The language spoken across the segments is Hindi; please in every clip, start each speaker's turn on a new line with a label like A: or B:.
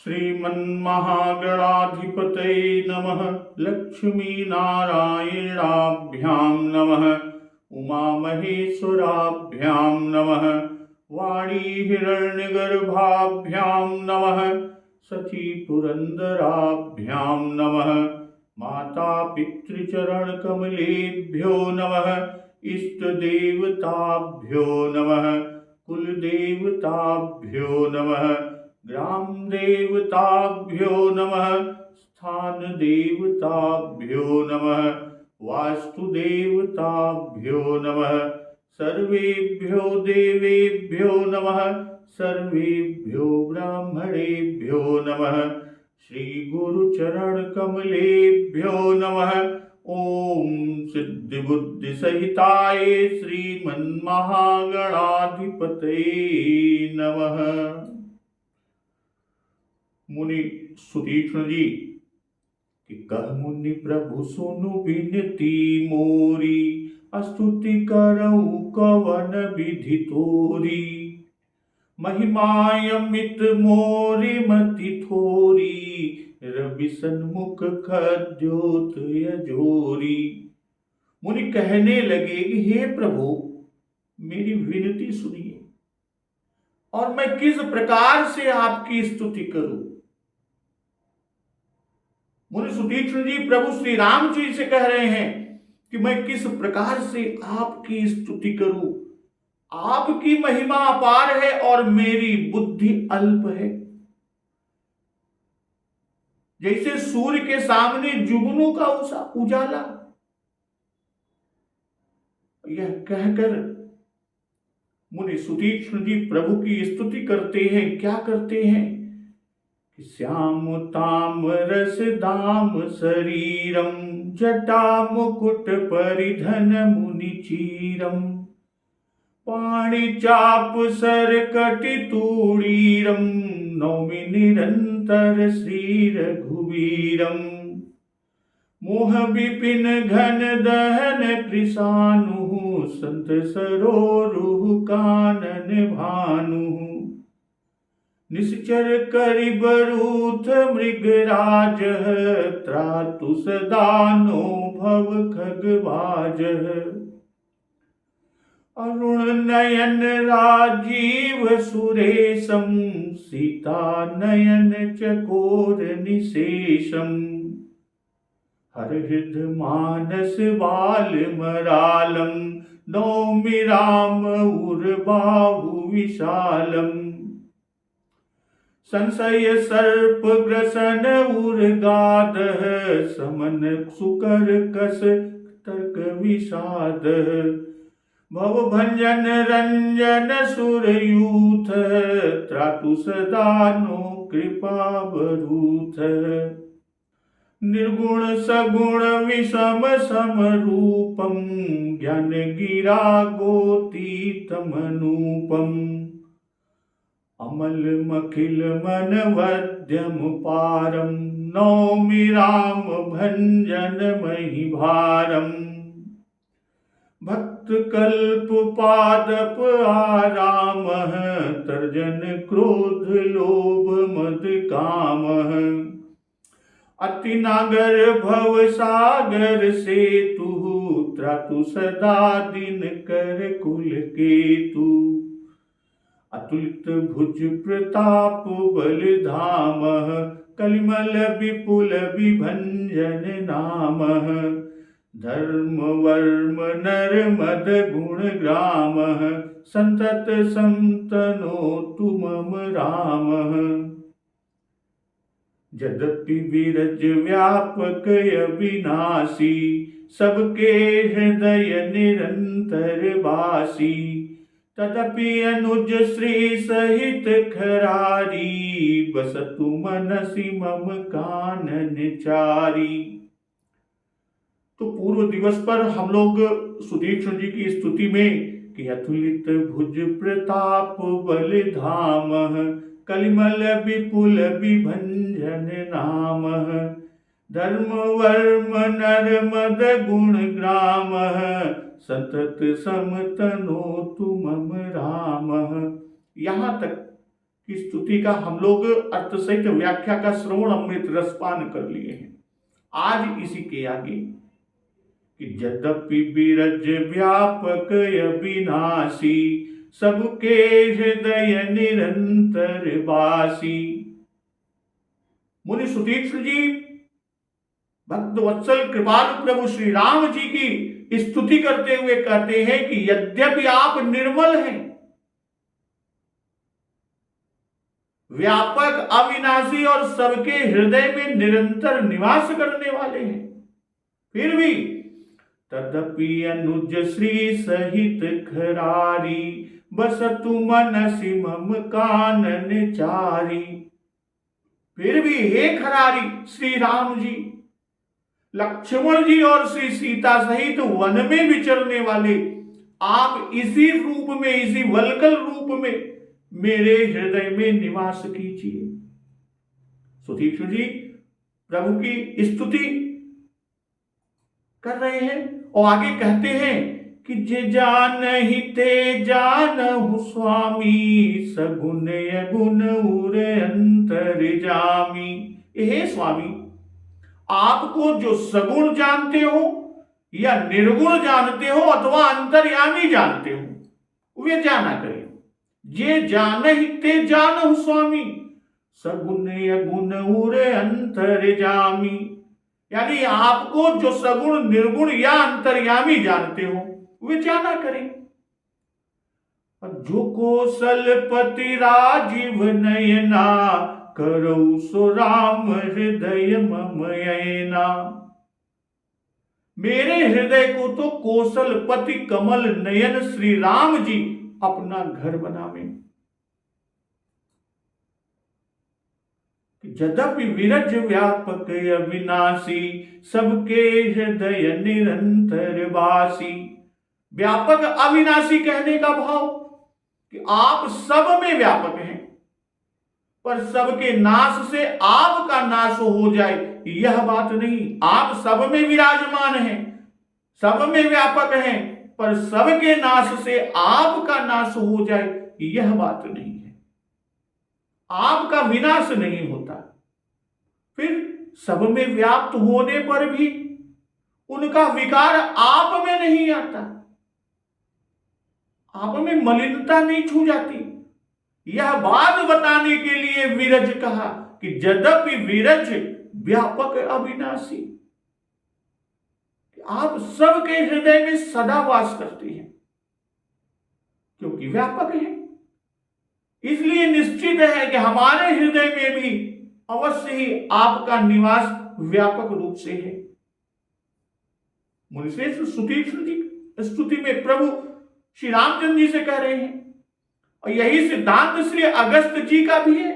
A: श्रीमन्महागणाधिपतये नमः। लक्ष्मीनारायणाभ्यां नमः। उमामहेश्वराभ्यां नमः। वाणीहिरण्यगर्भाभ्यां नमः। शचीपुरन्दराभ्यां नमः। मातापितृचरणकमलेभ्यो नमः। इष्टदेवताभ्यो नमः। कुलदेवताभ्यो नमः। ग्राम देवताभ्यो नमः। स्थान देवताभ्यो नमः। वास्तुदेवताभ्यो नमः। सर्वेभ्यो देवेभ्यो नमः। सर्वेभ्यो ब्राह्मणेभ्यो नमः। श्री गुरुचरण कमलेभ्यो नमः। ओम सिद्धि बुद्धि सहिताय श्रीमन्महागणाधिपतये नमः। मुनि सुतीक्ष्ण जी कि कह मुनि प्रभु सुनु बिनती मोरी, स्तुति करऊ कवन विधि तोरी। महिमायमित मोरी मति थोरी, रवि सन्मुख खद्योत यजोरी। मुनि कहने लगे कि हे प्रभु मेरी विनती सुनिए और मैं किस प्रकार से आपकी स्तुति करूं। मुनि सुतीक्ष्ण जी प्रभु श्री राम जी से कह रहे हैं कि मैं किस प्रकार से आपकी स्तुति करूं। आपकी महिमा अपार है और मेरी बुद्धि अल्प है। जैसे सूर्य के सामने जुगनू का उजाला। यह कहकर मुनि सुतीक्ष्ण जी प्रभु की स्तुति करते हैं। क्या करते हैं? श्याम ताम रस दाम शरीरम, जटा मुकुट परिधन मुनि चीरम। पाणि चाप सर कटि तूणीरम, नौमि निरंतर श्री रघुवीरम। मोह विपिन घन दहन कृशानु, संत सरोरुह कानन भानु। निश्चर करिबरूथ मृगराज, त्रातु सदानो भव खगवाजः। अरुण नयन राजीव सुरेशम, सीता नयन चकोर निशेषम। हरहृद मानस बाल मरालम, नौमि राम उर्बाहु विशालम। संशय सर्प ग्रसन उर्गाद, समन सुकर कस तर्क विषाद। भव भंजन रंजन सुरयूथ, त्रातु सदानो कृपा बरूथ। निर्गुण सगुण विषम समरूपम, ज्ञान गिरा गोतीतमनूपम। अमल मखिल मन वध्यम पारम, नौमि राम भंजन मही भारम। भक्त कल्प पादप आरामः, तर्जन क्रोध लोभ मद कामः। अति नागर भव सागर सेतु, त्रातु सदा दिन कर कुल केतु। अतुलित भुज प्रताप बल धामः, कलिमल विपुल विभंजन नामः। धर्म वर्म नर मद गुण ग्रामः, संतत संतनोतु मम रामः। यद्यपि विरज व्यापक अविनाशी, सबके हृदय निरंतर वासी। तदपि अनुज श्री सहित खरारी, बसतु मनसि मम कानन चारी। तो पूर्व दिवस पर हम लोग सुतीक्ष्ण जी की स्तुति में कि अतुलित भुज प्रताप बल धामः, कलिमल विपुल विभंजन नामः। धर्म वर्म नर मद गुण ग्रामः, सतत समतनोतु मम रामः। यहाँ तक की स्तुति का हम लोग अर्थ सहित व्याख्या का श्रवण अमृत रसपान कर लिए हैं। आज इसी के आगे कि यद्यपि विरज व्यापक अविनाशी, सबके हृदय निरंतर वासी। मुनि सुतीक्ष्ण जी भक्त वत्सल कृपालु प्रभु श्री राम जी की स्तुति करते हुए कहते हैं कि यद्यपि आप निर्मल हैं, व्यापक अविनाशी और सबके हृदय में निरंतर निवास करने वाले हैं, फिर भी तदपि अनुज श्री सहित खरारी, बसतु मनसि मम कानन चारी। फिर भी हे खरारी श्री राम जी, लक्ष्मण जी और श्री सीता सहित वन में विचरने वाले आप इसी रूप में, इसी वल्कल रूप में मेरे हृदय में निवास कीजिए। सुतीक्ष्ण जी प्रभु की स्तुति कर रहे हैं और आगे कहते हैं कि जे जानहि ते जानहु स्वामी, सगुण अगुण उर अंतर जामी। हे स्वामी, आपको जो सगुण जानते हो या निर्गुण जानते हो अथवा अंतर्यामी जानते हो, वे जाना करें। जे जानहि ते जानहु स्वामी, सगुण अगुण उर अंतर जामी। यानी आपको जो सगुण निर्गुण या अंतर्यामी जानते हो वे जाना करें। जो कौशलपति राजीव नयना, करौ सो राम हृदय मम ययना। मेरे हृदय को तो कौशलपति कमल नयन श्री राम जी अपना घर बनावे। यद्यपि विरज व्यापक अविनाशी, सबके हृदय निरंतर वासी। व्यापक अविनाशी कहने का भाव कि आप सब में व्यापक हैं, पर सबके नाश से आपका नाश हो जाए यह बात नहीं। आप सब में विराजमान हैं, सब में व्यापक हैं, पर सबके नाश से आपका नाश हो जाए यह बात नहीं है। आपका विनाश नहीं होता। फिर सब में व्याप्त होने पर भी उनका विकार आप में नहीं आता, आप में मलिनता नहीं छू जाती। यह बात बताने के लिए विरज कहा कि यद्यपि विरज व्यापक अविनाशी, आप सबके हृदय में सदा वास करते हैं क्योंकि व्यापक है। इसलिए निश्चित है कि हमारे हृदय में भी अवश्य ही आपका निवास व्यापक रूप से है। मुनिश्रेष्ठ सुतीक्ष्ण जी स्तुति में प्रभु श्री रामचंद्र जी से कह रहे हैं, और यही सिद्धांत श्री अगस्त जी का भी है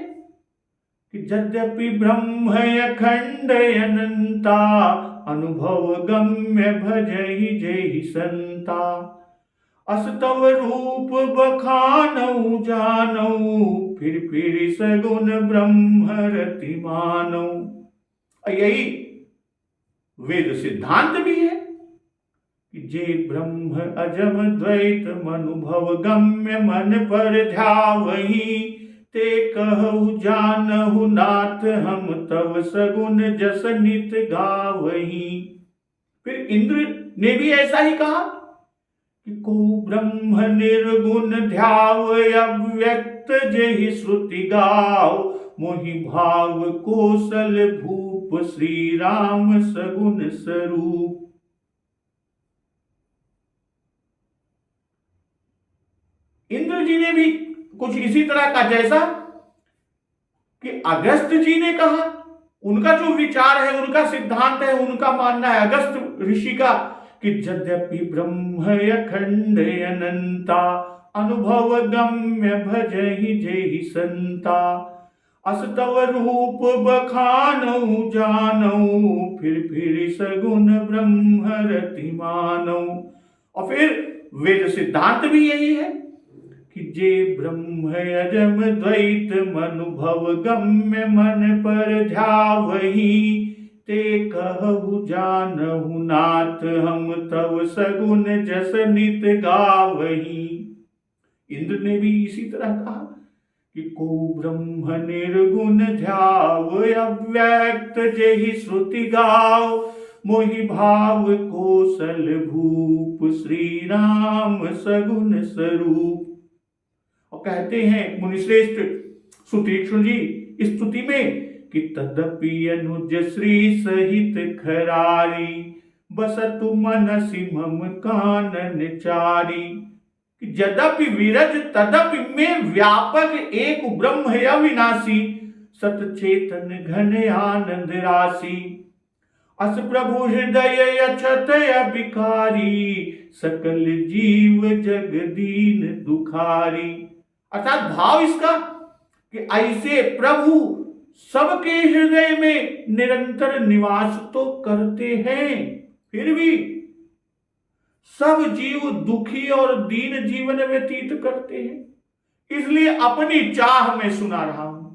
A: कि यद्यपि ब्रह्म अखंड अनंता, अनुभव गम्य भजहि जेहि संता। अस्तव रूप बखानऊ जानऊ, फिर सगुण ब्रह्म रति मानऊ। यही वेद सिद्धांत भी है कि जे ब्रह्म अजम द्वैत मनुभव गम्य, मन पर ध्यावहि ते कहु जानहु नाथ, हम तव सगुण जस नित गावहि। फिर इंद्र ने भी ऐसा ही कहा कि को ब्रह्म निर्गुण ध्याव, अव्यक्त जेहि श्रुति गाव, मोहि भाव कौशल भूप, श्री राम सगुण स्वरूप। इंद्र जी ने भी कुछ इसी तरह का, जैसा कि अगस्त जी ने कहा। उनका जो विचार है, उनका सिद्धांत है, उनका मानना है अगस्त ऋषि का कि यद्यपि ब्रह्म अखंड अनंता, अनुभव गम्य भजहि जेहि संता। अस्तव रूप बखानऊ जानऊ, फिर सगुण ब्रह्म रति मानऊ। और फिर वेद सिद्धांत भी यही है कि जे ब्रह्म अजम द्वैत मनुभव गम्य, मन पर ध्यावहि ते कहु जानहु नाथ, हम तव सगुण जस नित गावहि। इंद्र ने भी इसी तरह कहा कि को ब्रह्म निर्गुण ध्याव, अव्यक्त जेहि श्रुति गाव, मोहि भाव कौशल भूप, श्री राम सगुण स्वरूप। और कहते हैं मुनिश्रेष्ठ सुतीक्ष्ण जी इस स्तुति में कि तदपि अनुज श्री सहित खरारी, बसतु मनसि मम कानन चारी। कि यद्यपि विरज तदपि में व्यापक एक ब्रह्म है अविनाशी, सतचेतन घन आनंद राशि। अस प्रभु हृदय अछत विकारी, सकल जीव जग दीन दुखारी। अर्थात भाव इसका कि ऐसे प्रभु सबके हृदय में निरंतर निवास तो करते हैं, फिर भी सब जीव दुखी और दीन जीवन व्यतीत करते हैं, इसलिए अपनी चाह में सुना रहा हूं।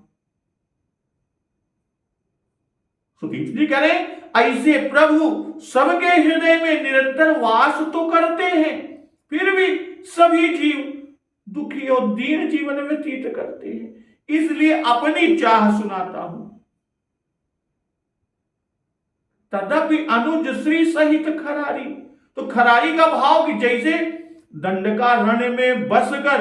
A: सुदीप जी कह रहे ऐसे प्रभु सबके हृदय में निरंतर वास तो करते हैं, फिर भी सभी जीव दुखी और दीन जीवन व्यतीत करते हैं, इसलिए अपनी चाह सुनाता हूं। तदपि अनुज श्री सहित खरारी, तो खरारी का भाव कि जैसे दंडकारण्य में बसकर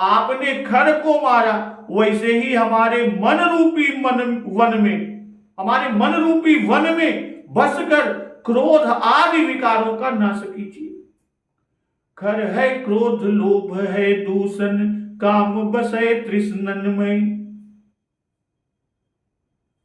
A: आपने खर को मारा, वैसे ही हमारे मन रूपी वन में बसकर क्रोध आदि विकारों का नाश कीजिए। खर है क्रोध, लोभ है दूषण, काम बसे तृष्णन में।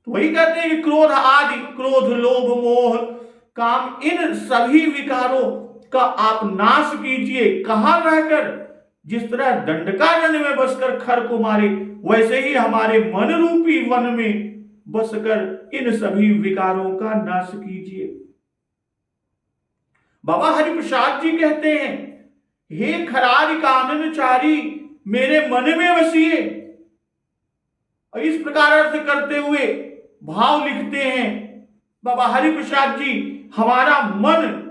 A: तो वही कहते हैं कि क्रोध आदि, क्रोध लोभ मोह काम, इन सभी विकारों का आप नाश कीजिए। कहां रहकर? जिस तरह दंडकारण्य में बसकर खर को मारे, वैसे ही हमारे मन रूपी वन में बसकर इन सभी विकारों का नाश कीजिए। बाबा हरिप्रसाद जी कहते हैं, हे खरारी काननचारी, मेरे मन में बसिए। और इस प्रकार अर्थ करते हुए भाव लिखते हैं बाबा हरिप्रसाद जी, हमारा मन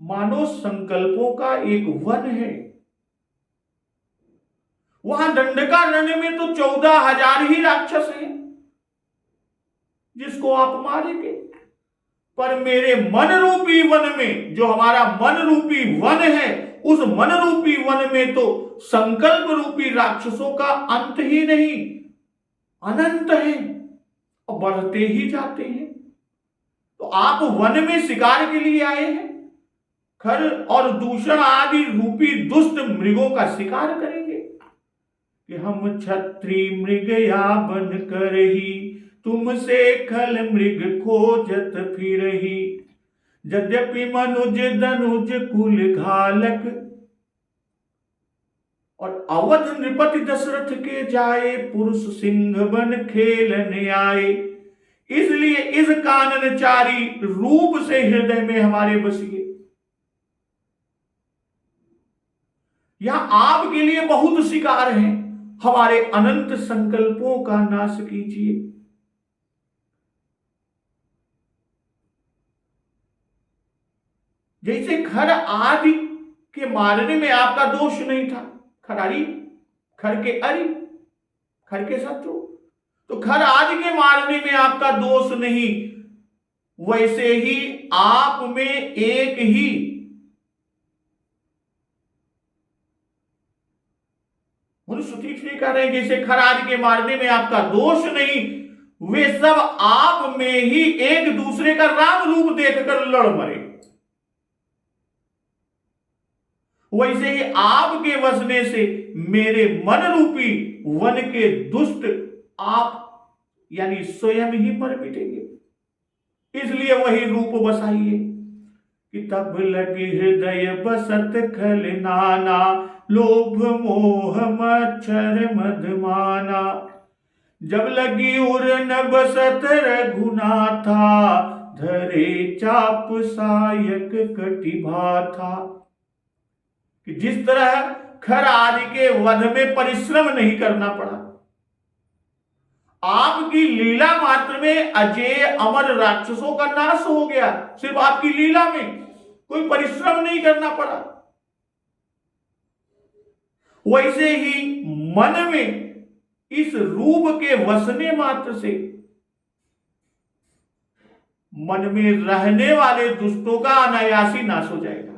A: मानो संकल्पों का एक वन है। वहां दंडकारण्य में तो 14,000 ही राक्षस हैं जिसको आप मारेंगे, पर मेरे मन रूपी वन में, जो हमारा मन रूपी वन है, उस मन रूपी वन में तो संकल्प रूपी राक्षसों का अंत ही नहीं, अनंत है और बढ़ते ही जाते हैं। तो आप वन में शिकार के लिए आए हैं, खर और दूषण आदि रूपी दुष्ट मृगों का शिकार करेंगे कि हम छत्री मृग या बन कर ही, तुमसे खल मृग खोजत फिरही। यद्यपि मनुज धनुज कुल घालक, और अवध नृपति दशरथ के जाए, पुरुष सिंह बन खेलने आए। इसलिए इस काननचारी रूप से हृदय में हमारे बसिए। यहां आपके लिए बहुत शिकार हैं, हमारे अनंत संकल्पों का नाश कीजिए। जैसे खर आदि के मारने में आपका दोष नहीं था, खरारी, खर के अरि, खर के शत्रु, तो खर आदि के मारने में आपका दोष नहीं, वैसे ही आप में एक ही सुतीक्ष्ण कह रहे हैं, जैसे खर आदि के मारने में आपका दोष नहीं, वे सब आप में ही एक दूसरे का राम रूप देखकर लड़ मरे। वैसे ही आपके बसने से मेरे मन रूपी वन के दुष्ट आप यानी स्वयं ही मर मिटेंगे। इसलिए वही रूप बसाइए कि तब लगी हृदय बसत खल नाना, लोभ मोह मच्छर मधमाना। जब लगी उड़न बसत रघुनाथा, धरे चाप सायक कटिभा था। कि जिस तरह खर आदि के वध में परिश्रम नहीं करना पड़ा, आपकी लीला मात्र में अजेय अमर राक्षसों का नाश हो गया। सिर्फ आपकी लीला में कोई परिश्रम नहीं करना पड़ा। वैसे ही मन में इस रूप के वसने मात्र से मन में रहने वाले दुष्टों का अनायासी नाश हो जाएगा।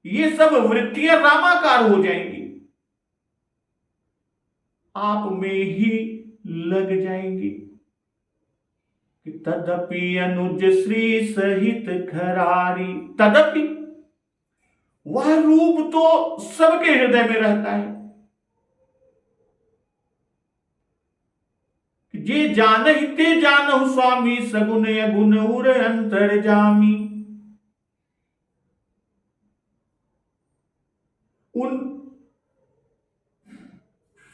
A: ये सब वृत्तियां रामाकार हो जाएंगी, आप में ही लग जाएंगी। तदपि अनुज श्री सहित खरारी, तदपि वह रूप तो सबके हृदय में रहता है। जे जानहि ते जानहु स्वामी, सगुन अगुन उर अंतर जामी। उन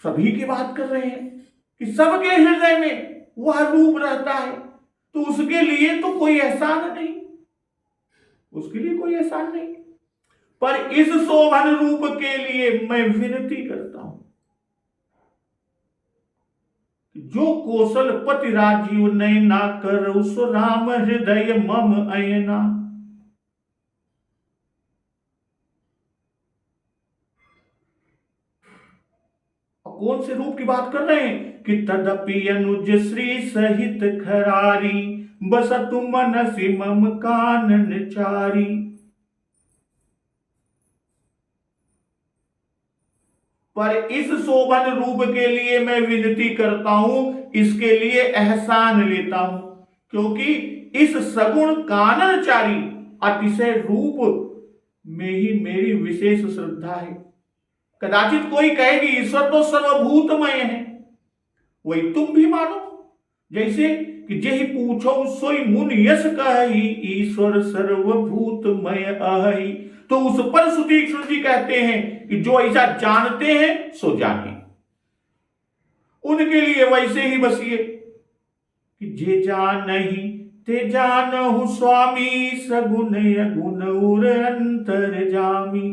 A: सभी की बात कर रहे हैं कि सबके हृदय में वह रूप रहता है, तो उसके लिए तो कोई एहसान नहीं, उसके लिए कोई एहसान नहीं। पर इस शोभन रूप के लिए मैं विनती करता हूं, जो कौशल पति राजीव नयना कर उस राम हृदय मम अयना। कौन से रूप की बात कर रहे हैं कि तदपि अनुज श्री सहित खरारी, बसतु मनसि मम कानन चारी। पर इस शोभन रूप के लिए मैं विनती करता हूं, इसके लिए एहसान लेता हूं, क्योंकि इस सगुण काननचारी अतिशय रूप में ही मेरी विशेष श्रद्धा है। कदाचित कोई कहेगी ईश्वर तो सर्वभूतमय है, वही तुम भी मानो, जैसे कि जेहि पूछो सोई मुनि यस कहि, ईश्वर सर्वभूतमय अहि। तो उस पर सुतीक्ष्ण जी कहते हैं कि जो ऐसा जानते हैं सो जाने, उनके लिए वैसे ही बसिए कि जे जानहि ते जानहु स्वामी, सगुन अगुण उर अंतर जामी।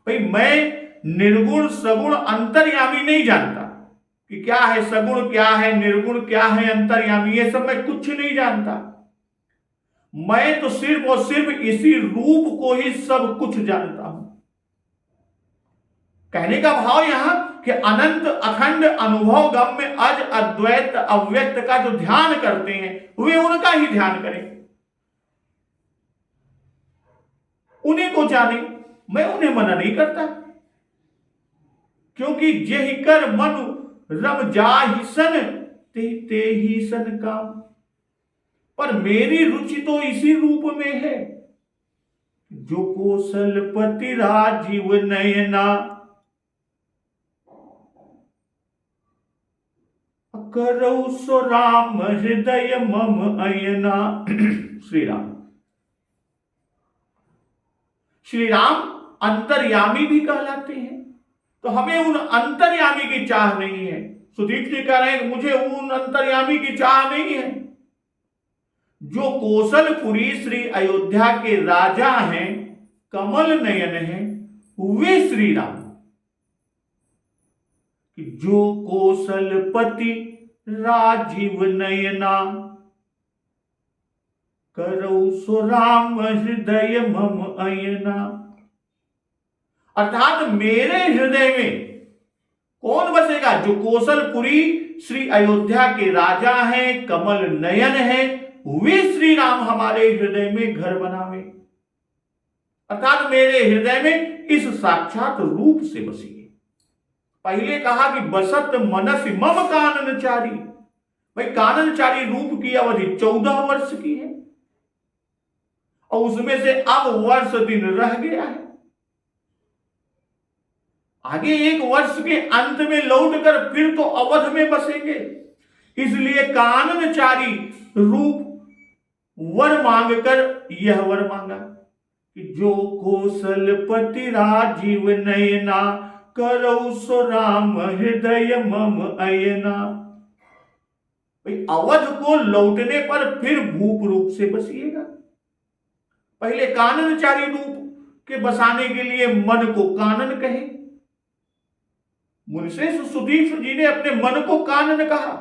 A: भाई मैं निर्गुण सगुण अंतर्यामी नहीं जानता कि क्या है सगुण, क्या है निर्गुण, क्या है अंतर्यामी, ये सब मैं कुछ नहीं जानता। मैं तो सिर्फ और सिर्फ इसी रूप को ही सब कुछ जानता हूं। कहने का भाव यहां कि अनंत अखंड अनुभव गम में अज अद्वैत अव्यक्त का जो ध्यान करते हैं वे उनका ही ध्यान करें, उन्हीं को जाने, मैं उन्हें मना नहीं करता। क्योंकि जेहि कर मनु रम जाहि सन, ते ही सन काम। पर मेरी रुचि तो इसी रूप में है, जो कौशलपति राजीव नयना, करौ सो राम हृदय मम अयना। श्री राम, श्री राम अंतर्यामी भी कहलाते हैं, तो हमें उन अंतर्यामी की चाह नहीं है। सुदीप जी कह रहे हैं मुझे उन अंतर्यामी की चाह नहीं है। जो कौशलपुरी श्री अयोध्या के राजा हैं, कमल नयन हैं, वे श्री राम। जो कौशलपति राजीव नयना, करौ सो राम हृदय मम अयना। अर्थात मेरे हृदय में कौन बसेगा? जो कौशलपुरी श्री अयोध्या के राजा हैं, कमल नयन हैं, वे श्री राम हमारे हृदय में घर बनावे। अर्थात मेरे हृदय में इस साक्षात रूप से बसिए। पहले कहा कि बसत मनस मम काननचारी। भाई काननचारी रूप की अवधि 14 वर्ष की है और उसमें से अब वर्ष दिन रह गया है। आगे एक वर्ष के अंत में लौटकर फिर तो अवध में बसेंगे। इसलिए काननचारी रूप वर मांगकर यह वर मांगा कि जो कौशलपति राजीव नयना, करौ सो राम हृदय मम अयना। अवध को लौटने पर फिर भूप रूप से बसिएगा। पहले काननचारी रूप के बसाने के लिए मन को कानन कहे। मुनिश्रेष्ठ सुधीष्ण जी ने अपने मन को कानन कहा।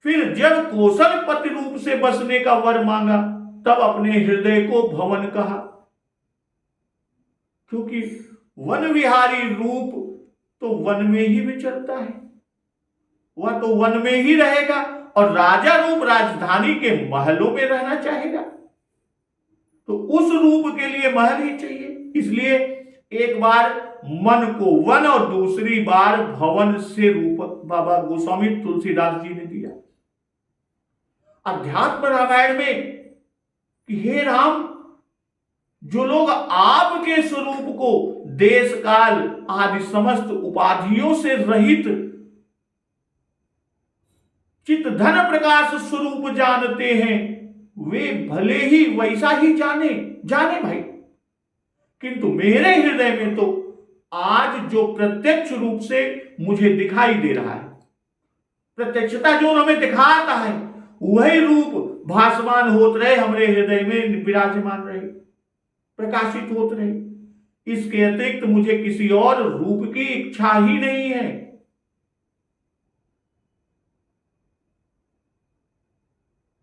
A: फिर जब कौशलपति रूप से बसने का वर मांगा तब अपने हृदय को भवन कहा, क्योंकि वन विहारी रूप तो वन में ही विचरता है। वह तो वन में ही रहेगा और राजा रूप राजधानी के महलों में रहना चाहेगा। तो उस रूप के लिए महल ही चाहिए। इसलिए एक बार मन को वन और दूसरी बार भवन से रूप बाबा गोस्वामी तुलसीदास जी ने दिया। अध्यात्म रामायण में कि हे राम, जो लोग आपके स्वरूप को देश काल आदि समस्त उपाधियों से रहित चित धन प्रकाश स्वरूप जानते हैं, वे भले ही वैसा ही जाने भाई, किंतु मेरे हृदय में तो आज जो प्रत्यक्ष रूप से मुझे दिखाई दे रहा है, प्रत्यक्षता जो हमें दिखाता है, वही रूप भासमान होत रहे, हमारे हृदय में विराजमान रहे, प्रकाशित होत रहे। इसके अतिरिक्त मुझे किसी और रूप की इच्छा ही नहीं है।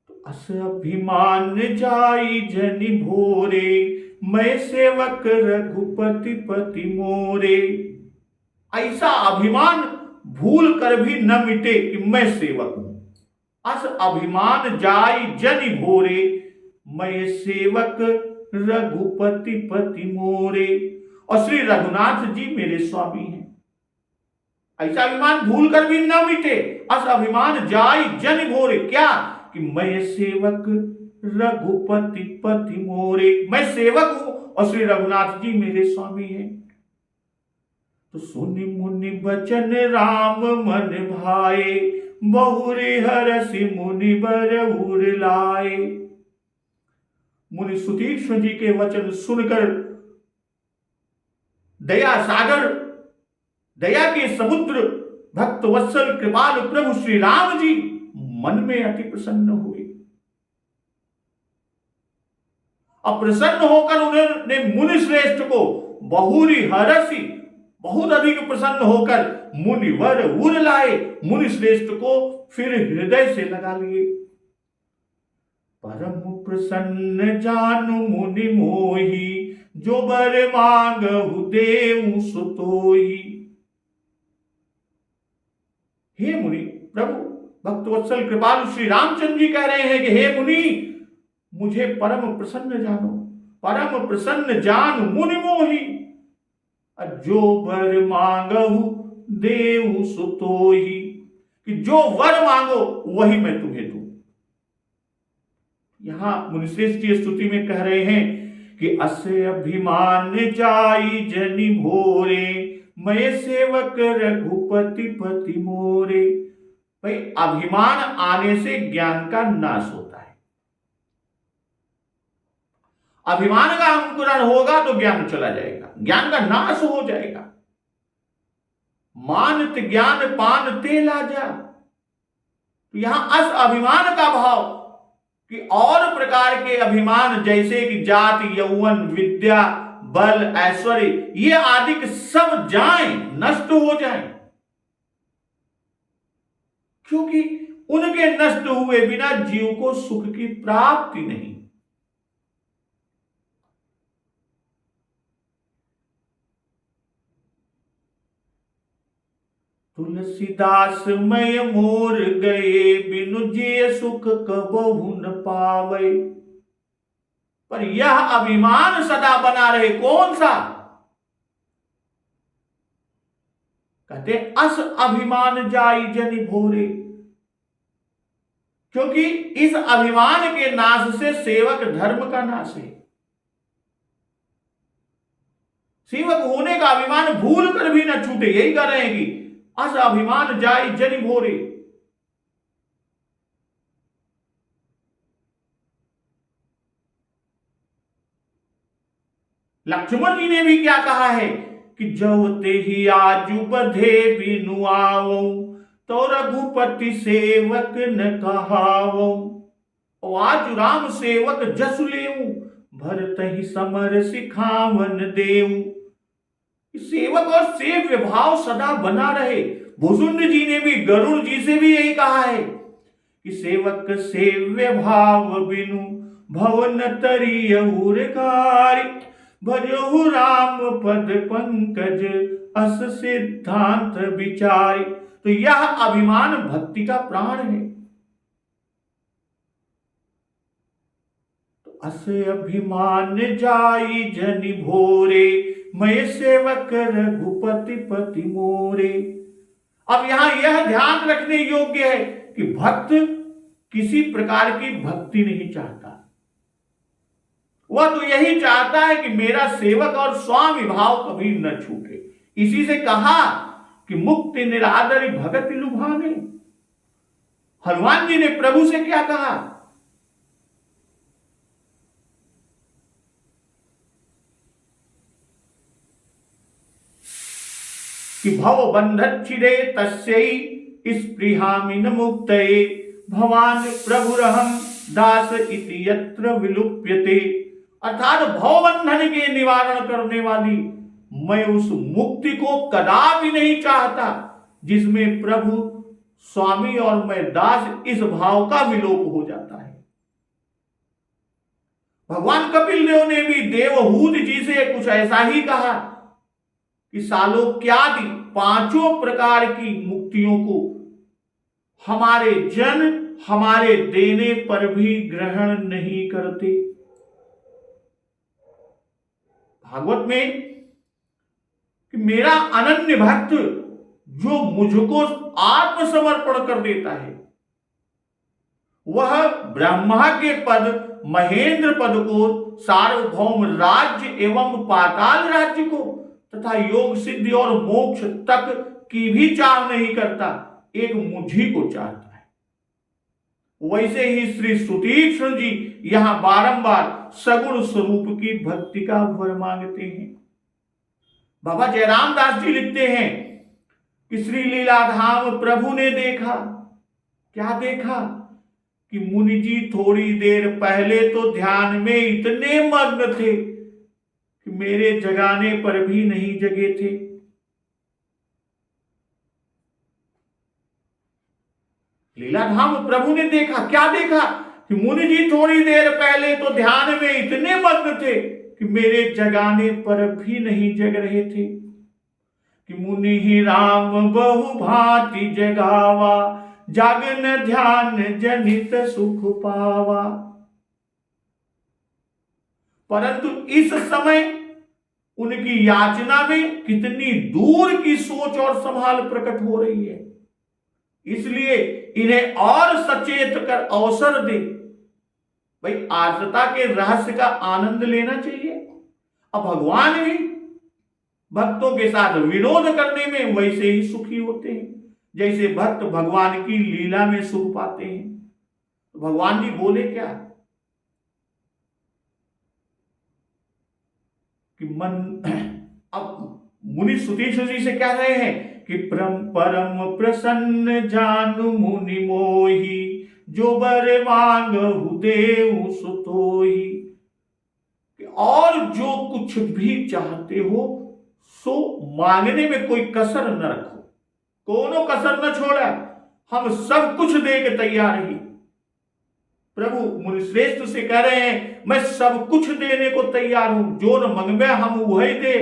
A: तो अस अभिमान जाई जनि भोरे, मैं सेवक रघुपति पति मोरे। ऐसा अभिमान भूल कर भी न मिटे कि मैं सेवक हूं। अस अभिमान जाई जनि भोरे, मैं सेवक रघुपति पति मोरे। और श्री रघुनाथ जी मेरे स्वामी हैं। ऐसा अभिमान भूल कर भी न मिटे। अस अभिमान जाई जनि भोरे, क्या कि मैं सेवक रघुपति पति मोरे, मैं सेवक हूं और श्री रघुनाथ जी मेरे स्वामी हैं। तो सुनि मुनि बचन राम मन भाए, बहुरी हरसि मुनि बर उर लाए। मुनि सुतीक्ष्ण जी के वचन सुनकर दया सागर, दया के समुद्र, भक्त वत्सल कृपाल प्रभु श्री राम जी मन में अति प्रसन्न हुए। अब प्रसन्न होकर उन्होंने मुनि श्रेष्ठ को बहुरी हरसी, बहुत अधिक प्रसन्न होकर मुनिवर उर लाए, मुनि श्रेष्ठ को फिर हृदय से लगा लिए। परम प्रसन्न जानु मुनि मोही, जो बर मांगहु देऊ सुतोही। हे मुनि, प्रभु भक्तवत्सल कृपालु श्री रामचंद्र जी कह रहे हैं कि हे मुनि, मुझे परम प्रसन्न जानो, परम प्रसन्न जान मुनि मोही, जो वर मांगहु देऊ सुतोही, कि जो वर मांगो वही मैं तुम्हें दूं। यहां मुनिश्रेष्ठ जी स्तुति में कह रहे हैं कि अस अभिमान जाई जनि भोरे, मैं सेवक रघुपति पति मोरे। भाई, अभिमान आने से ज्ञान का नाश होता है। अभिमान का अंकुरण होगा तो ज्ञान चला जाएगा, ज्ञान का नाश हो जाएगा। मानत ज्ञान पान ते लाजा। तो यहां अस अभिमान का भाव कि और प्रकार के अभिमान जैसे कि जाति, यौवन, विद्या, बल, ऐश्वर्य, ये आदि सब जाएं, नष्ट हो जाएं, क्योंकि उनके नष्ट हुए बिना जीव को सुख की प्राप्ति नहीं। तुलसीदास मय मोर गए, बिनु जे सुख कबहु न पावे। पर यह अभिमान सदा बना रहे, कौन सा? कहते अस अभिमान जाई जनि भोरे, क्योंकि इस अभिमान के नाश से सेवक धर्म का नाश है। सेवक होने का अभिमान भूल कर भी न छूटे, यही कर रहे हैं कि अस अभिमान जाई जनि भोरे। लक्ष्मण जी ने भी क्या कहा है कि जव ते ही आजू बधे बिनु आवो, तो रघुपति सेवक न कहावो। आज राम सेवक जसु लेऊ, भरत ही समर सिखावन देऊ। सेवक और सेव्य भाव सदा बना रहे। भुजुंड जी ने भी गरुड़ जी से भी यही कहा है कि सेवक सेव्य भाव बिनु भवन तरियउर कारी, भजहु राम पद पंकज अस सिद्धांत विचारी। तो यह अभिमान भक्ति का प्राण है। तो अस अभिमान जाई जनि भोरे, मैं सेवक रघुपति पति मोरे। अब यहां यह ध्यान रखने योग्य है कि भक्त किसी प्रकार की भक्ति नहीं चाहता, वह तो यही चाहता है कि मेरा सेवक और स्वामी भाव कभी न छूटे। इसी से कहा कि मुक्ति निरादरी भगत लुभाने। हनुमान जी ने प्रभु से क्या कहा कि भव बंधच्छिदे तस्यै स्पृहामि न मुक्तये, भवान प्रभुरहम दास इति यत्र विलुप्यते। अर्थात भवबंधन के निवारण करने वाली मैं उस मुक्ति को कदापि नहीं चाहता जिसमें प्रभु स्वामी और मैं दास इस भाव का विलोप हो जाता है। भगवान कपिल देव ने भी देवहूत जी से कुछ ऐसा ही कहा कि सालोक्यादि पांचों प्रकार की मुक्तियों को हमारे जन हमारे देने पर भी ग्रहण नहीं करते। भागवत में कि मेरा अनन्य भक्त जो मुझको आत्मसमर्पण कर देता है, वह ब्रह्मा के पद महेंद्र पद को, सार्वभौम राज्य एवं पाताल राज्य को तथा योग सिद्धि और मोक्ष तक की भी चाह नहीं करता, एक मुझी को चाहता है। वैसे ही श्री सुतीक्ष्ण जी यहां बारंबार सगुण स्वरूप की भक्ति का वर मांगते हैं। बाबा जयराम दास जी लिखते हैं कि श्री लीलाधाम प्रभु ने देखा। क्या देखा कि मुनि जी थोड़ी देर पहले तो ध्यान में इतने मग्न थे कि मेरे जगाने पर भी नहीं जगे थे। लीलाधाम प्रभु ने देखा। क्या देखा कि मुनि जी थोड़ी देर पहले तो ध्यान में इतने मग्न थे कि मेरे जगाने पर भी नहीं जग रहे थे। कि मुनि ही राम बहु भांति जगावा, जागन ध्यान जनित सुख पावा। परंतु इस समय उनकी याचना में कितनी दूर की सोच और संभाल प्रकट हो रही है, इसलिए इन्हें और सचेत कर अवसर दे। भाई आर्तता के रहस्य का आनंद लेना चाहिए। अब भगवान भी भक्तों के साथ विनोद करने में वैसे ही सुखी होते हैं जैसे भक्त भगवान की लीला में सुख पाते हैं। तो भगवान जी बोले क्या कि मन, अब मुनि सुतीक्ष्ण जी से कह रहे हैं कि परम प्रसन्न जानु मुनि मोही, जो बर मांगहु देहु सुतोही। और जो कुछ भी चाहते हो सो मांगने में कोई कसर न रखो, कोनो कसर न छोड़ा, हम सब कुछ दे के तैयार ही। प्रभु मुनिश्रेष्ठ से कह रहे हैं मैं सब कुछ देने को तैयार हूं, जो न मंगवे हम वही दे।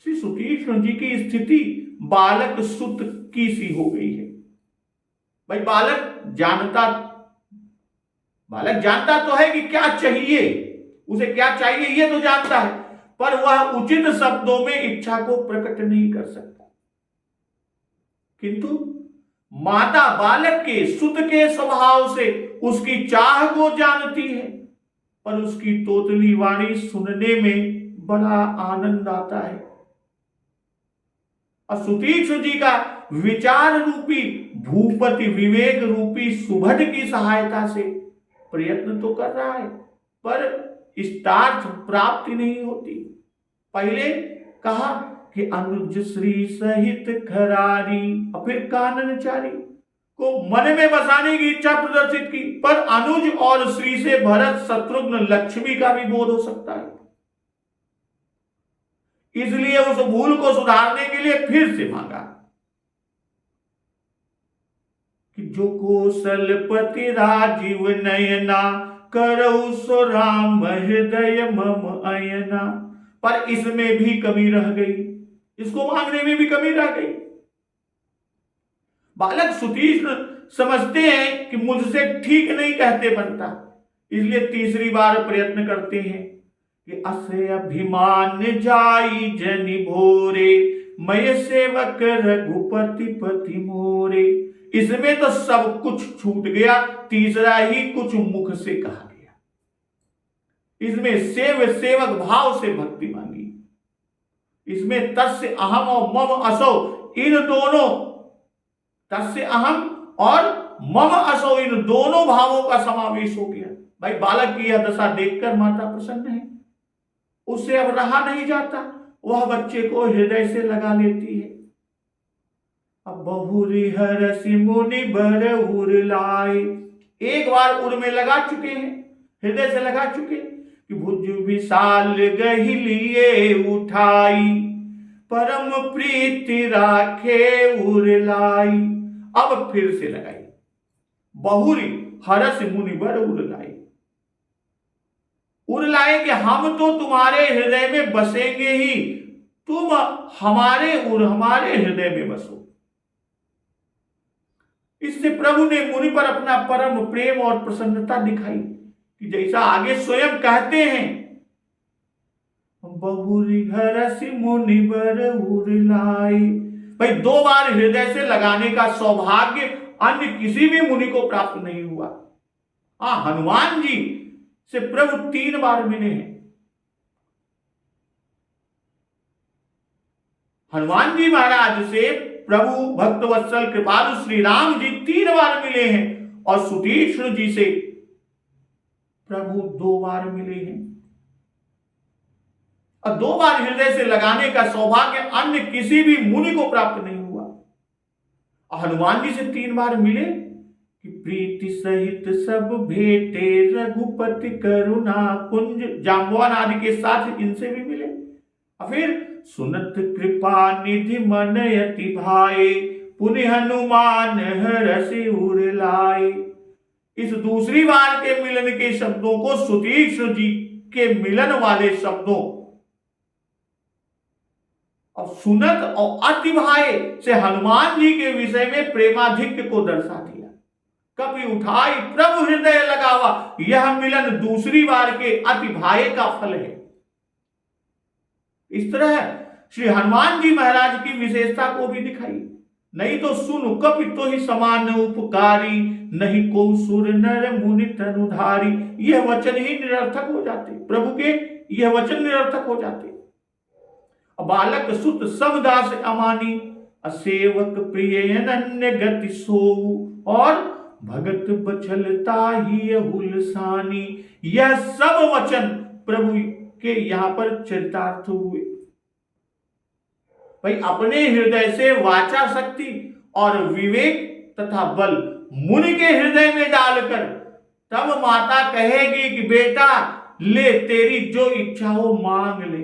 A: श्री सुतीक्ष्ण जी की स्थिति बालक सुत की सी हो गई है। भाई बालक जानता तो है कि क्या चाहिए, उसे क्या चाहिए ये तो जानता है, पर वह उचित शब्दों में इच्छा को प्रकट नहीं कर सकता। किंतु माता बालक के सुत के स्वभाव से उसकी चाह को जानती है, पर उसकी तोतली वाणी सुनने में बड़ा आनंद आता है। और सुतीक्ष्ण जी का विचार रूपी भूपति विवेक रूपी सुभद की सहायता से प्रयत्न तो कर रहा है, पर इष्टार्थ प्राप्ति नहीं होती। पहले कहा कि अनुज श्री सहित खरारी, और फिर काननचारी को मन में बसाने की इच्छा प्रदर्शित की, पर अनुज और श्री से भरत शत्रुघ्न लक्ष्मी का भी बोध हो सकता है। इसलिए उस भूल को सुधारने के लिए फिर से मांगा कि जो कौशलपति राजीव नयना, करऊ सो राम हृदय मम अयना। पर इसमें भी कमी रह गई, इसको मांगने में भी कमी रह गई। बालक सुतीक्ष्ण समझते हैं कि मुझसे ठीक नहीं कहते बनता, इसलिए तीसरी बार प्रयत्न करते हैं कि असे अभिमान जाई जनि भोरे, मैं सेवक रघुपति पति मोरे। इसमें तो सब कुछ छूट गया, तीसरा ही कुछ मुख से कहा गया। इसमें सेवक भाव से भक्ति मांगी, इसमें तस्य अहम और मम असौ, इन दोनों तस्य अहम और मम असौ, इन दोनों भावों का समावेश हो गया। भाई बालक की यह दशा देखकर माता प्रसन्न है, उससे अब रहा नहीं जाता, वह बच्चे को हृदय से लगा लेती है। अब बहुरी हरसि मुनि बर उर लाए, एक बार उर में लगा चुके हैं, हृदय से लगा चुके कि भुज विशाल गही लिए उठाई, परम प्रीति राखे उर लाई। अब फिर से लगाई, बहुरी हरस मुनि बर उर लाए, उर लाए कि हम तो तुम्हारे हृदय में बसेंगे ही, तुम हमारे हृदय में बसो। इससे प्रभु ने मुनि पर अपना परम प्रेम और प्रसन्नता दिखाई कि जैसा आगे स्वयं कहते हैं, बहुरी हरसि मुनि बर उर लाए। भाई 2 बार हृदय से लगाने का सौभाग्य अन्य किसी भी मुनि को प्राप्त नहीं हुआ। हनुमान जी से प्रभु 3 बार मिले हैं। हनुमान जी महाराज से प्रभु भक्त वत्सल कृपालु श्री राम जी 3 बार मिले हैं और सुतीक्ष्ण जी से प्रभु 2 बार मिले हैं। और 2 बार हृदय से लगाने का सौभाग्य अन्य किसी भी मुनि को प्राप्त नहीं हुआ। हनुमान जी से 3 बार मिले कि प्रीति सहित सब भेटे रघुपति करुणा पुंज, जाम्बवान आदि के साथ इनसे भी मिले। और फिर सुनत कृपा निधि मन यति भाए, पुनः हनुमान हरसि उर लाए। इस दूसरी बार के मिलन के शब्दों को सुतीक्ष्ण जी के मिलन वाले शब्दों और सुनत और अति भाए से हनुमान जी के विषय में प्रेमाधिक्य को दर्शा दिया। कभी उठाई प्रभु हृदय लगावा, यह मिलन दूसरी बार के अति भाए का फल है। इस तरह श्री हनुमान जी महाराज की विशेषता को भी दिखाई। नहीं तो सुन कपि तो ही समान उपकारी, नहीं को सुर नर मुनि तनुधारी। यह वचन ही निरर्थक हो जाते, प्रभु के यह वचन निरर्थक हो जाते। बालक सुत समदास अमानी, असेवक प्रिय अनन्य गति सोऊ, और भगत बछलता ही हुलसानी। यह सब वचन प्रभु के यहां पर चरितार्थ हुए। भाई अपने हृदय से वाचा शक्ति और विवेक तथा बल मुनि के हृदय में डालकर तब माता कहेगी कि बेटा ले, तेरी जो इच्छा हो मांग ले।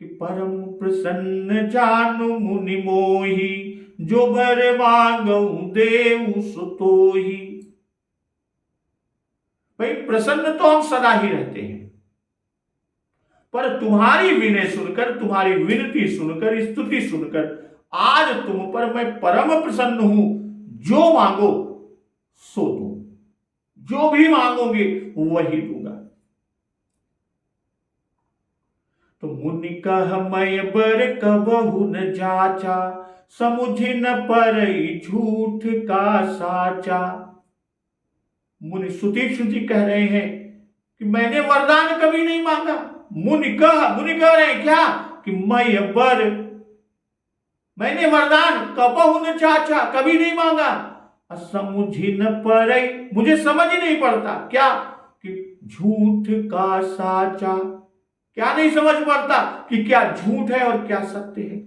A: कि परम प्रसन्न जानु मुनि मोही, जो बर मांगऊ देऊ सुतोही। भाई प्रसन्न तो हम सदा ही रहते हैं, पर तुम्हारी विनय सुनकर, तुम्हारी विनती सुनकर, स्तुति सुनकर आज तुम पर मैं परम प्रसन्न हूं। जो मांगो सो दूं, जो भी मांगोगे वही दूंगा। तो मुनि कह मैं बर कबहु न जाचा, समुझि न परई झूठ का साचा। मुनि सुतीक्ष्ण जी कह रहे हैं कि मैंने वरदान कभी नहीं मांगा। मुनि कह रहे हैं क्या कि मैंने वरदान कबहु न चाचा, कभी नहीं मांगा। समुझि न परई, मुझे समझ ही नहीं पड़ता क्या कि झूठ का साचा। क्या नहीं समझ पड़ता कि क्या झूठ है और क्या सत्य है।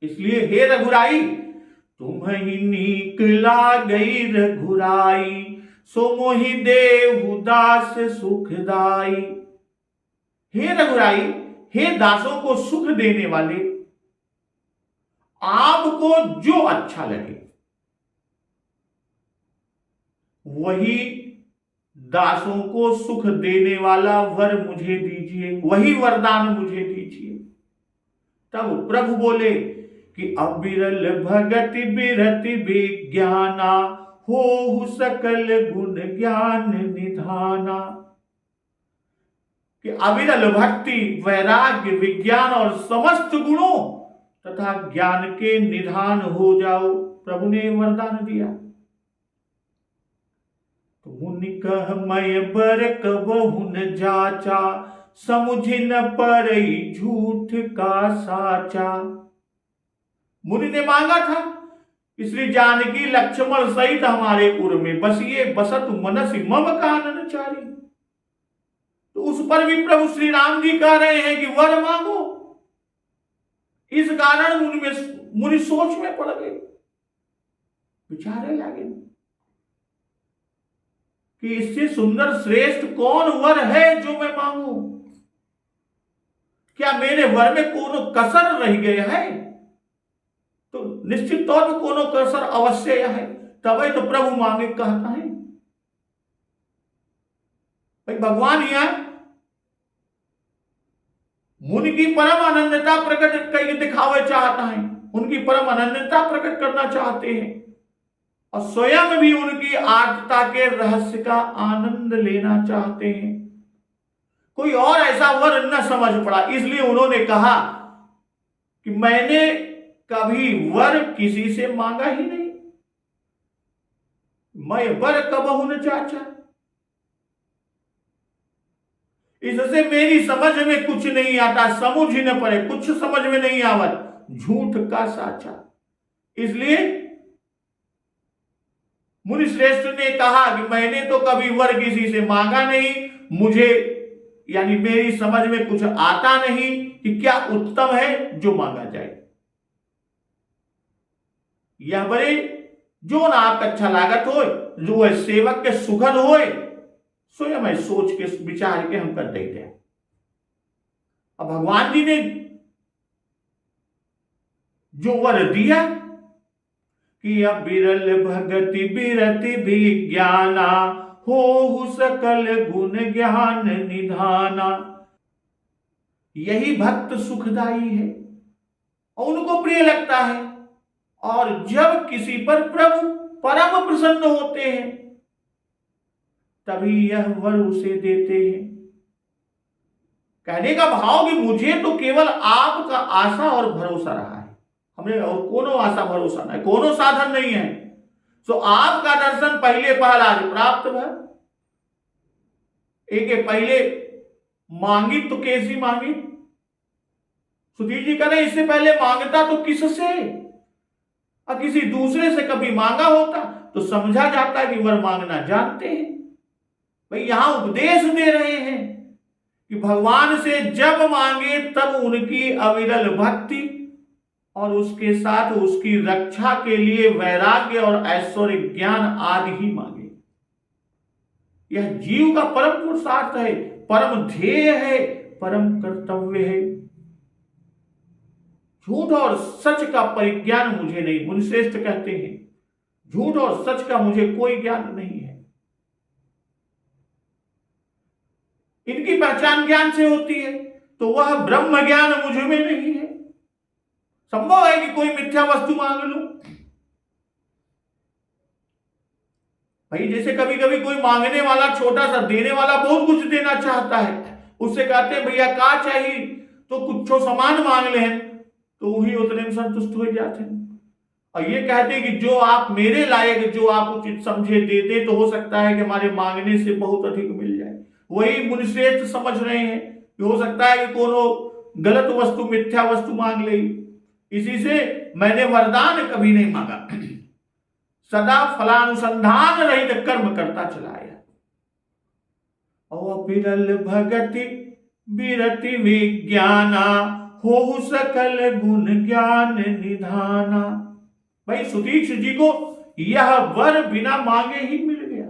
A: इसलिए हे रघुराई, तुम्हें नीक लागई रघुराई, सो मोहि देहु दास सुखदाई। हे रघुराई, हे दासों को सुख देने वाले, आपको जो अच्छा लगे वही दासों को सुख देने वाला वर मुझे दीजिए, वही वरदान मुझे दीजिए। तब प्रभु बोले कि अविरल भगति बिरति विज्ञाना, हो सकल गुण ज्ञान निधाना। कि अविरल भक्ति, वैराग्य, विज्ञान और समस्त गुणों तथा ज्ञान के निधान हो जाओ। प्रभु ने वरदान दिया। तो मुनि कह मैं बर कबहु न जाचा, समुझ न परई झूठ का साचा। मुनि ने मांगा था, इसलिए जानकी लक्ष्मण सहित हमारे उर में बसिए, बसत मनसि मम काननचारी। तो उस पर भी प्रभु श्री राम जी कह रहे हैं कि वर मांगो। इस कारण मुनि सोच में पड़ गए, विचारे लगे कि इससे सुंदर श्रेष्ठ कौन वर है जो मैं मांगू। क्या मेरे वर में कोनो कसर रह गया है? तो निश्चित तौर पर कोनो कसर अवश्य है, तभी तो प्रभु मांगे कहता है। भाई भगवान यहाँ मुनि की परम अनन्यता प्रकट करके दिखावे चाहता है, उनकी परम अनन्यता प्रकट करना चाहते हैं और स्वयं भी उनकी आर्तता के रहस्य का आनंद लेना चाहते हैं। कोई और ऐसा वर न समझ पड़ा, इसलिए उन्होंने कहा कि मैंने कभी वर किसी से मांगा ही नहीं, मैं वर कबहु न चाचा। इससे मेरी समझ में कुछ नहीं आता, समझ ही न पड़े, कुछ समझ में नहीं आवत, झूठ का साचा। इसलिए मुनि श्रेष्ठ ने कहा कि मैंने तो कभी वर किसी से मांगा नहीं, मुझे यानी मेरी समझ में कुछ आता नहीं कि क्या उत्तम है जो मांगा जाए। यह बड़े जो ना आप अच्छा लागत हो, जो है सेवक के सुखद हो, स्वयं मैं सोच के विचार के हम कर देते हैं। अब भगवान जी ने जो वर दिया कि अब बिरल भगति बिरति विज्ञाना, हो सकल गुण ज्ञान निधाना। यही भक्त सुखदाई है और उनको प्रिय लगता है, और जब किसी पर प्रभु परम प्रसन्न होते हैं तभी यह वर उसे देते हैं। कहने का भाव कि मुझे तो केवल आपका आशा और भरोसा रहा है, हमें और कोनो आशा भरोसा नहीं, कोनो साधन नहीं है। सो आपका दर्शन पहले पहल आज प्राप्त हुआ। एक पहले मांगी तो कैसी मांगी? सुधीर जी कह रहे इससे पहले मांगता तो किससे, और किसी दूसरे से कभी मांगा होता तो समझा जाता कि वर मांगना जानते हैं। भाई यहां उपदेश दे रहे हैं कि भगवान से जब मांगे तब उनकी अविरल भक्ति और उसके साथ उसकी रक्षा के लिए वैराग्य और ऐश्वर्य ज्ञान आदि ही मांगे। यह जीव का परम पुरुषार्थ है, परम ध्येय है, परम कर्तव्य है। झूठ और सच का परिज्ञान मुझे नहीं, मुनिश्रेष्ठ कहते हैं, झूठ और सच का मुझे कोई ज्ञान नहीं है। इनकी पहचान ज्ञान से होती है, तो वह ब्रह्म ज्ञान मुझ में नहीं है। संभव है कि कोई मिथ्या वस्तु मांग लो। भाई जैसे कभी कभी कोई मांगने वाला छोटा सा, देने वाला बहुत कुछ देना चाहता है, उससे कहते हैं भैया का चाहिए, तो कुछ सामान मांग ले, तो वही उतने में संतुष्ट हो जाते हैं। और ये कहते हैं कि जो आप मेरे लायक, जो आप उचित समझे दे दे, तो हो सकता है कि हमारे मांगने से बहुत अधिक मिल जाए। वही मुनिश्रेष्ठ समझ रहे हैं कि हो सकता है कि कोनो गलत वस्तु, मिथ्या वस्तु मांग ले। इसी से मैंने वरदान कभी नहीं मांगा, सदा फलानुसंधान रहित कर्म करता चला आया। और बिरल भगति बिरति विज्ञाना, हो सकल गुण ज्ञान निधाना। भाई सुतीक्ष जी को यह वर बिना मांगे ही मिल गया।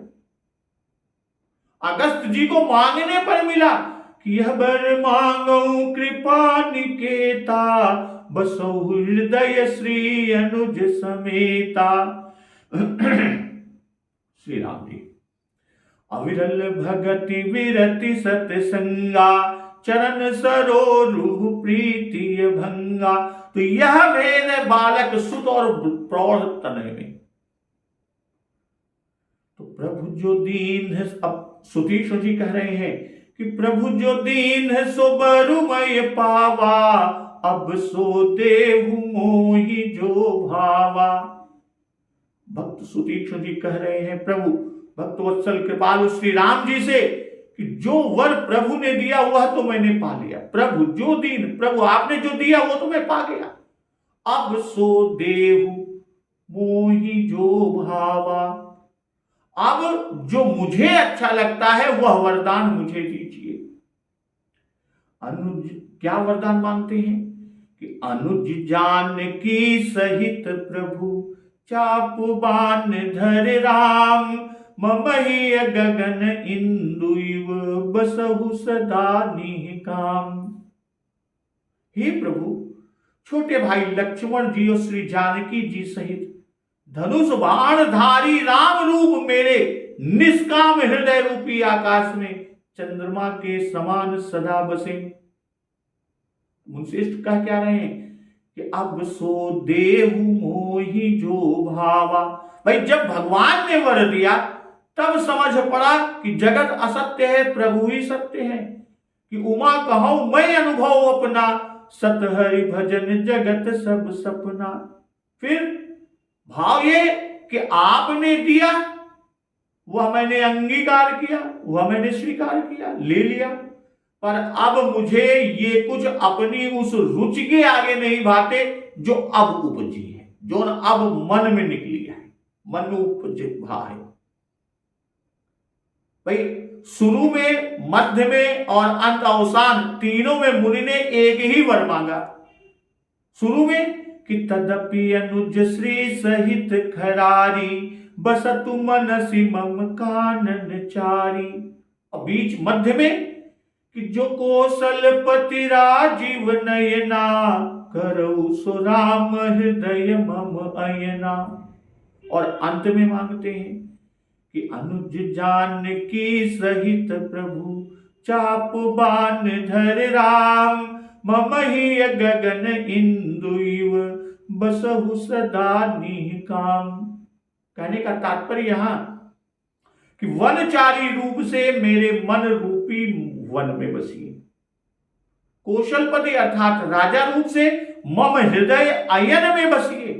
A: अगस्त जी को मांगने पर मिला कि यह वर मांगो कृपा निकेता, बसो हृदय श्री अनुज समेता। श्री राम जी। अविरल भगति विरति सतसंगा, चरण सरोरुह प्रीति भंगा। तो यह भेद है बालक सुत और प्रौढ़ तनय में। तो प्रभु जो दीन है, अब सुतीक्ष्ण जी कह रहे हैं कि प्रभु जो दीन है सो बरुमय पावा, अब सो देहु मोहि जो भावा। भक्त सुतीक्ष्ण जी कह रहे हैं प्रभु भक्त वत्सल कृपालु श्री राम जी से कि जो वर प्रभु ने दिया वह तो मैंने पा लिया। प्रभु जो दीन, प्रभु आपने जो दिया वो तो मैं पा गया। अब सो देहु मोहि जो भावा, अब जो मुझे अच्छा लगता है वह वरदान मुझे दीजिए। अनुज क्या वरदान मांगते हैं कि अनुज जानकी सहित प्रभु, चाप बान धर राम, ममहि गगन इंदुइव बसहु सदा निकाम। हे प्रभु, छोटे भाई लक्ष्मण जी और श्री जानकी जी सहित धनुष बाण धारी राम रूप मेरे निष्काम हृदय रूपी आकाश में चंद्रमा के समान सदा बसे। मुंश्रेष्ठ कह क्या रहे हैं कि अब सो देहु मोहि जो भावा। भाई जब भगवान ने वर दिया तब समझ पड़ा कि जगत असत्य है, प्रभु ही सत्य है। कि उमा कहूं मैं अनुभव अपना, सत हरि भजन जगत सब सपना। फिर भाव ये कि आपने दिया वह मैंने अंगीकार किया, वह मैंने स्वीकार किया, ले लिया। पर अब मुझे ये कुछ अपनी उस रुचि के आगे नहीं भाते जो अब उपजी है, जो अब मन में निकली है, मन में उपजे भाव है। भाई शुरू में, मध्य में और अंत अवसान तीनों में मुनि ने एक ही वर मांगा। शुरू में कि तदपि अनुज श्री सहित खरारी, बसतु मनसि मम कानन चारी। और बीच मध्य में कि जो कौशलपति राजीव नयना, करऊ सो राम हृदय मम अयना। और अंत में मांगते हैं कि अनुज जानकी सहित प्रभु, चाप बान धर राम, ममहि गगन इंदुइव बसहु सदा निकाम। कहने का तात्पर्य यहां कि वनचारी रूप से मेरे मन रूपी वन में बसिए। कौशलपति अर्थात राजा रूप से मम हृदय अयन में बसिए,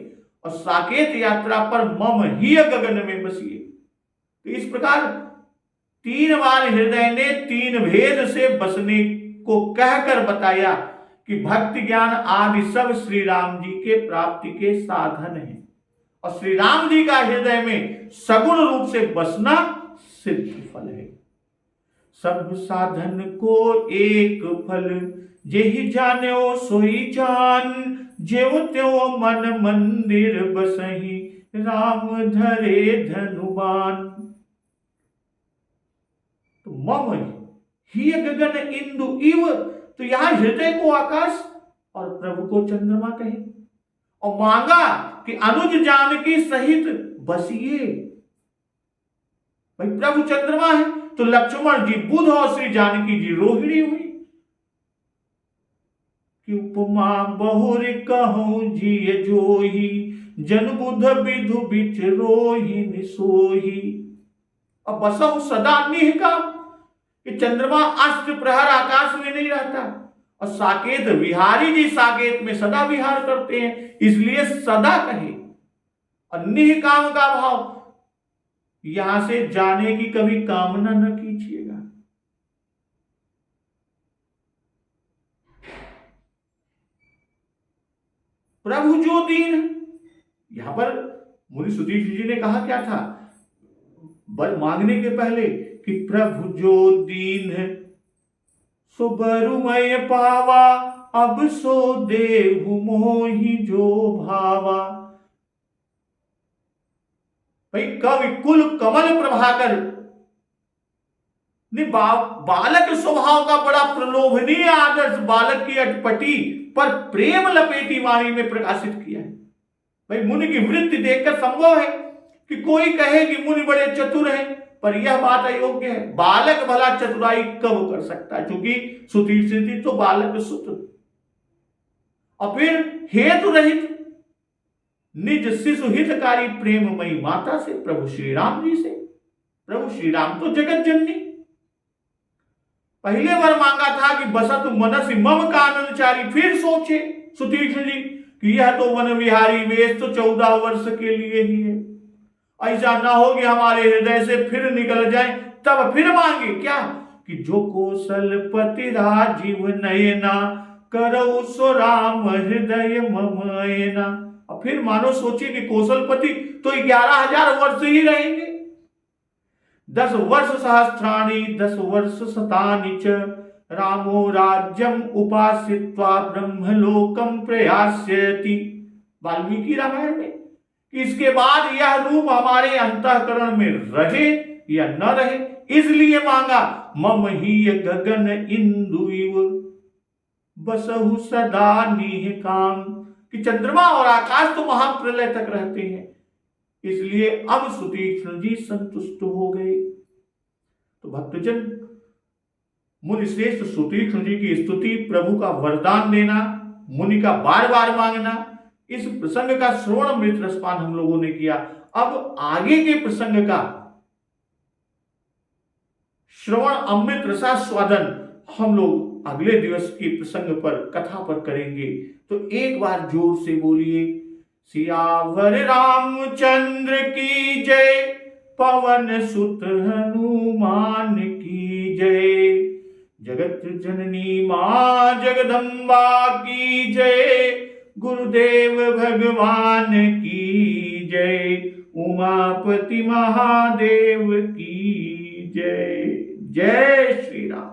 A: और साकेत यात्रा पर मम ही गगन में बसिए। तो इस प्रकार 3 बार हृदय ने 3 भेद से बसने को कहकर बताया कि भक्ति ज्ञान आदि सब श्री राम जी के प्राप्ति के साधन हैं। और श्री राम जी का हृदय में सगुण रूप से बसना सिद्ध फल है। सब साधन को एक फल, जेहि जान्यो सोई जान, जेव त्यों मन मंदिर बसहि, राम धरे धनुबान। तो मम ही गगन इंदु इव, तो यहां हृदय को आकाश और प्रभु को चंद्रमा कहे। और मांगा कि अनुज जानकी सहित बसिए। भाई प्रभु चंद्रमा है तो लक्ष्मण जी बुध और श्री जानकी जी रोहिणी हुई। कि उपमा बहुर कहूं जी जोही, जन बुध विधु बिच रोहिणी सोही। अब बसहु सदा निकाम, कि चंद्रमा अस्त प्रहर आकाश में नहीं रहता, और साकेत विहारी जी साकेत में सदा विहार करते हैं, इसलिए सदा कहे। और निकाम का भाव, यहां से जाने की कभी कामना न कीजिएगा। प्रभु जो दीन, यहां पर मुनि सुधीर जी ने कहा क्या था बर मांगने के पहले कि प्रभु जो दीन है सो बरुमय पावा, अब सो देहु मोहि जो भावा। भाई कवि कुल कमल प्रभाकर ने बालक स्वभाव का बड़ा प्रलोभनीय आदर्श बालक की अटपटी पर प्रेम लपेटी वाणी में प्रकाशित किया है। भाई मुनि की वृत्ति देखकर संभव है कि कोई कहे कि मुनि बड़े चतुर हैं, पर यह बात अयोग्य है। बालक भला चतुराई कब कर सकता है, क्योंकि सुतीक्ष्ण जी तो बालक सुत। और फिर हेतु रहित निज शिशु हितकारी प्रेममयी माता से, प्रभु श्री राम जी से। प्रभु श्री राम तो जगत जननी। पहले वर मांगा था कि बसत मनस मम काननचारी। फिर सोचे सुतीक्ष्ण जी कि यह तो वन विहारी वेश तो 14 वर्ष के लिए ही है, ऐसा ना हो कि हमारे हृदय से फिर निकल जाए। तब फिर मांगे क्या कि जो कौशलपति राजीव नयना करौ सो राम हृदय ममयना। और फिर मानो सोचे कि कौशलपति तो 11,000 वर्ष ही रहेंगे। 10 वर्ष सहस्राणि 10 वर्ष शतानि च रामो राज्यम उपासित्वा ब्रह्मलोकम प्रयास्यति। वाल्मीकि रामायण में इसके बाद यह रूप हमारे अंतःकरण में रहे या न रहे, इसलिए मांगा मम ही गगन इंदुइव बसहु सदा नीह काम। कि चंद्रमा और आकाश तो महाप्रलय तक रहते हैं, इसलिए अब सुतीक्ष्ण जी संतुष्ट हो गए। तो भक्तजन, मुनि श्रेष्ठ सुतीक्ष्ण जी की स्तुति, प्रभु का वरदान देना, मुनि का बार बार मांगना, इस प्रसंग का श्रवण अमृत रसपान हम लोगों ने किया। अब आगे के प्रसंग का श्रवण अमृत रसास्वादन हम लोग अगले दिवस के प्रसंग पर, कथा पर करेंगे। तो एक बार जोर से बोलिए, सियावर रामचंद्र की जय, पवन सुत हनुमान की जय, जगत जननी मां जगदम्बा की जय, गुरुदेव भगवान की जय, उमापति महादेव की जय। जय श्री राम।